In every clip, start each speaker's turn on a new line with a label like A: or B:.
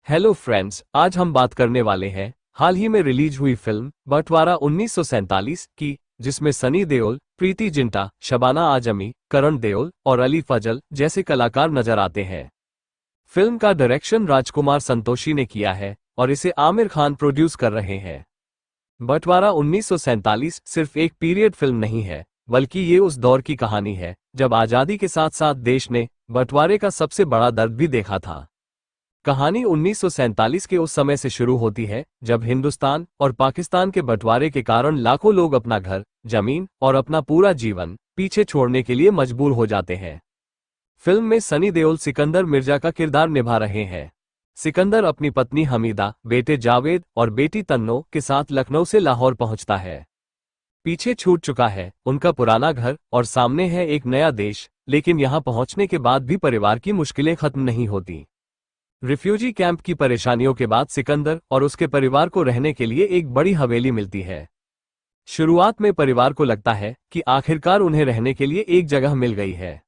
A: Hello friends, आज हम बात करने वाले हैं हाल ही में रिलीज हुई फिल्म बंटवारा 1947 की, जिसमें सनी देओल, प्रीति जिंटा, शबाना आजमी, करण देओल और अली फजल जैसे कलाकार नजर आते हैं। फिल्म का डायरेक्शन राजकुमार संतोषी ने किया है और इसे आमिर खान प्रोड्यूस कर रहे हैं। बंटवारा 1947 सिर्फ एक पीरियड फिल्म नहीं है, बल्कि ये उस दौर की कहानी है जब आजादी के साथ साथ देश ने बंटवारे का सबसे बड़ा दर्द भी देखा था। कहानी 1947 के उस समय से शुरू होती है जब हिंदुस्तान और पाकिस्तान के बंटवारे के कारण लाखों लोग अपना घर, जमीन और अपना पूरा जीवन पीछे छोड़ने के लिए मजबूर हो जाते हैं। फिल्म में सनी देओल सिकंदर मिर्जा का किरदार निभा रहे हैं। सिकंदर अपनी पत्नी हमीदा, बेटे जावेद और बेटी तन्नो के साथ लखनऊ से लाहौर पहुंचता है। पीछे छूट चुका है उनका पुराना घर और सामने है एक नया देश, लेकिन यहां पहुंचने के बाद भी परिवार की मुश्किलें खत्म नहीं होती। रिफ्यूजी कैंप की परेशानियों के बाद सिकंदर और उसके परिवार को रहने के लिए एक बड़ी हवेली मिलती है। शुरुआत में परिवार को लगता है कि आखिरकार उन्हें रहने के लिए एक जगह मिल गई है,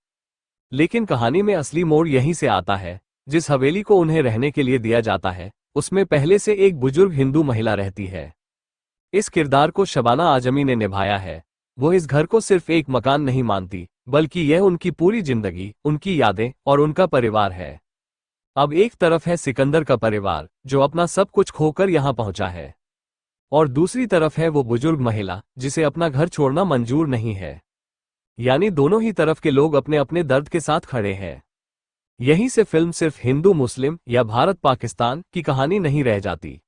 A: लेकिन कहानी में असली मोड़ यहीं से आता है। जिस हवेली को उन्हें रहने के लिए दिया जाता है, उसमें पहले से एक बुजुर्ग हिंदू महिला रहती है। इस किरदार को शबाना आजमी ने निभाया है। वो इस घर को सिर्फ एक मकान नहीं मानती, बल्कि यह उनकी पूरी जिंदगी, उनकी यादें और उनका परिवार है। अब एक तरफ है सिकंदर का परिवार जो अपना सब कुछ खोकर यहां पहुंचा है, और दूसरी तरफ है वो बुजुर्ग महिला जिसे अपना घर छोड़ना मंजूर नहीं है। यानी दोनों ही तरफ के लोग अपने अपने दर्द के साथ खड़े हैं। यहीं से फिल्म सिर्फ हिंदू मुस्लिम या भारत पाकिस्तान की कहानी नहीं रह जाती।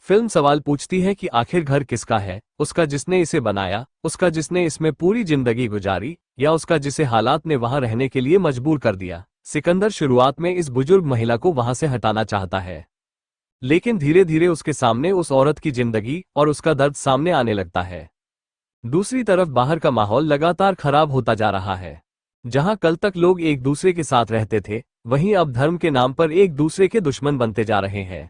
A: फिल्म सवाल पूछती है कि आखिर घर किसका है, उसका जिसने इसे बनाया, उसका जिसने इसमें पूरी जिंदगी गुजारी, या उसका जिसे हालात ने वहां रहने के लिए मजबूर कर दिया। सिकंदर शुरुआत में इस बुजुर्ग महिला को वहां से हटाना चाहता है, लेकिन धीरे धीरे उसके सामने उस औरत की जिंदगी और उसका दर्द सामने आने लगता है। दूसरी तरफ बाहर का माहौल लगातार खराब होता जा रहा है। जहां कल तक लोग एक दूसरे के साथ रहते थे, वहीं अब धर्म के नाम पर एक दूसरे के दुश्मन बनते जा रहे हैं।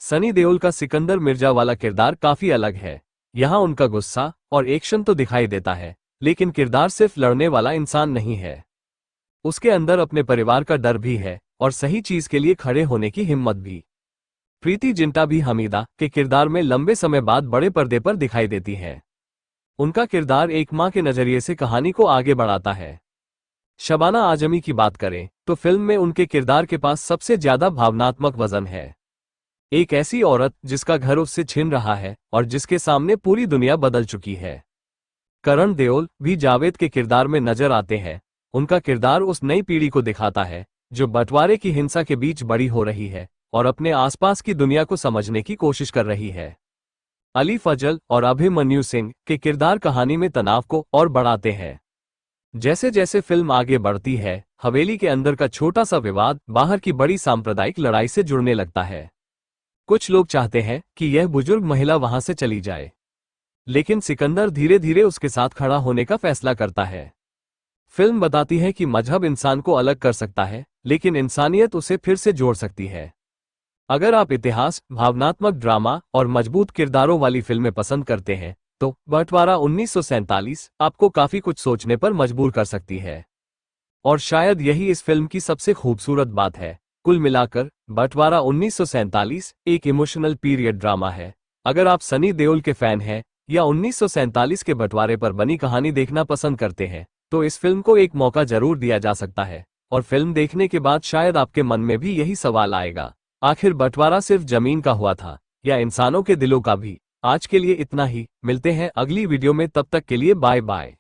A: सनी देओल का सिकंदर मिर्जा वाला किरदार काफी अलग है। यहां उनका गुस्सा और एक्शन तो दिखाई देता है, लेकिन किरदार सिर्फ लड़ने वाला इंसान नहीं है। उसके अंदर अपने परिवार का डर भी है और सही चीज के लिए खड़े होने की हिम्मत भी। प्रीति जिंटा भी हमीदा के किरदार में लंबे समय बाद बड़े पर्दे पर दिखाई देती है। उनका किरदार एक मां के नजरिए से कहानी को आगे बढ़ाता है। शबाना आजमी की बात करें तो फिल्म में उनके किरदार के पास सबसे ज्यादा भावनात्मक वजन है। एक ऐसी औरत जिसका घर उससे छिन रहा है और जिसके सामने पूरी दुनिया बदल चुकी है। करण देओल भी जावेद के किरदार में नजर आते हैं। उनका किरदार उस नई पीढ़ी को दिखाता है जो बंटवारे की हिंसा के बीच बड़ी हो रही है और अपने आसपास की दुनिया को समझने की कोशिश कर रही है। अली फजल और अभिमन्यु सिंह के किरदार कहानी में तनाव को और बढ़ाते हैं। जैसे जैसे फिल्म आगे बढ़ती है, हवेली के अंदर का छोटा सा विवाद बाहर की बड़ी सांप्रदायिक लड़ाई से जुड़ने लगता है। कुछ लोग चाहते हैं कि यह बुजुर्ग महिला वहां से चली जाए, लेकिन सिकंदर धीरे धीरे उसके साथ खड़ा होने का फैसला करता है। फिल्म बताती है कि मजहब इंसान को अलग कर सकता है, लेकिन इंसानियत उसे फिर से जोड़ सकती है। अगर आप इतिहास, भावनात्मक ड्रामा और मजबूत किरदारों वाली फिल्में पसंद करते हैं, तो बंटवारा 1947 आपको काफी कुछ सोचने पर मजबूर कर सकती है। और शायद यही इस फिल्म की सबसे खूबसूरत बात है। कुल मिलाकर बंटवारा 1947 एक इमोशनल पीरियड ड्रामा है। अगर आप सनी देओल के फैन हैं या 1947 के बंटवारे पर बनी कहानी देखना पसंद करते हैं, तो इस फिल्म को एक मौका जरूर दिया जा सकता है। और फिल्म देखने के बाद शायद आपके मन में भी यही सवाल आएगा, आखिर बंटवारा सिर्फ जमीन का हुआ था या इंसानों के दिलों का भी। आज के लिए इतना ही, मिलते हैं अगली वीडियो में, तब तक के लिए बाय बाय।